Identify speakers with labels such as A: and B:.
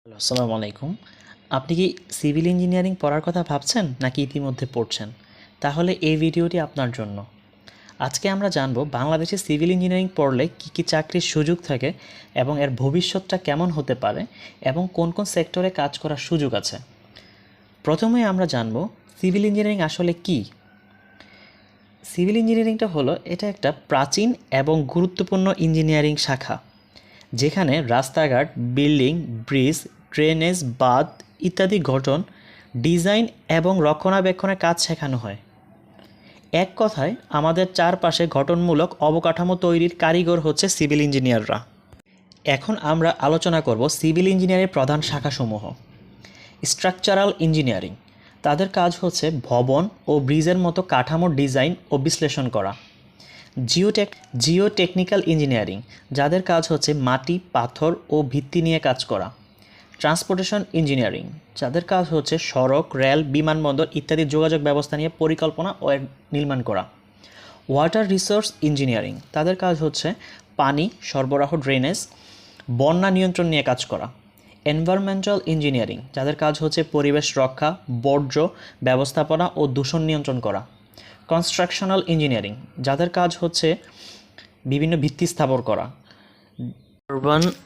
A: Hello, আসসালামু আলাইকুম। আপনি কি সিভিল ইঞ্জিনিয়ারিং পড়ার কথা ভাবছেন নাকি ইতিমধ্যে পড়ছেন? তাহলে এই ভিডিওটি আপনার জন্য। আজকে আমরা জানব বাংলাদেশে সিভিল ইঞ্জিনিয়ারিং পড়লে কী চাকরির সুযোগ থাকে এবং এর ভবিষ্যৎটা কেমন হতে পারে এবং কোন কোন সেক্টরে কাজ করার সুযোগ আছে। প্রথমে আমরা জানব সিভিল ইঞ্জিনিয়ারিং আসলে কী। সিভিল ইঞ্জিনিয়ারিংটা হলো এটা একটা প্রাচীন এবং গুরুত্বপূর্ণ ইঞ্জিনিয়ারিং শাখা, যেখানে রাস্তাঘাট, বিল্ডিং, ব্রিজ, ড্রেনেজ, বাঁধ ইত্যাদি গঠন, ডিজাইন এবং রক্ষণাবেক্ষণের কাজ শেখানো হয়। এক কথায় আমাদের চারপাশে গঠনমূলক অবকাঠামো তৈরির কারিগর হচ্ছে সিভিল ইঞ্জিনিয়াররা। এখন আমরা আলোচনা করব সিভিল ইঞ্জিনিয়ারিংয়ের প্রধান শাখাসমূহ। স্ট্রাকচারাল ইঞ্জিনিয়ারিং, তাদের কাজ হচ্ছে ভবন ও ব্রিজের মতো কাঠামোর ডিজাইন ও বিশ্লেষণ করা। জিওটেকনিক্যাল ইঞ্জিনিয়ারিং, যাদের কাজ হচ্ছে মাটি, পাথর ও ভিত্তি নিয়ে কাজ করা। ট্রান্সপোর্টেশন ইঞ্জিনিয়ারিং, যাদের কাজ হচ্ছে সড়ক, রেল, বিমানবন্দর ইত্যাদি যোগাযোগ ব্যবস্থা নিয়ে পরিকল্পনা ও নির্মাণ করা। ওয়াটার রিসোর্স ইঞ্জিনিয়ারিং, তাদের কাজ হচ্ছে পানি সরবরাহ, ড্রেনেজ, বন্যা নিয়ন্ত্রণ নিয়ে কাজ করা। এনভায়রনমেন্টাল ইঞ্জিনিয়ারিং, যাদের কাজ হচ্ছে পরিবেশ রক্ষা, বর্জ্য ব্যবস্থাপনা ও দূষণ নিয়ন্ত্রণ করা। কনস্ট্রাকশনাল ইঞ্জিনিয়ারিং, যাদের কাজ হচ্ছে বিভিন্ন ভিত্তি স্থাপন করা। আরবান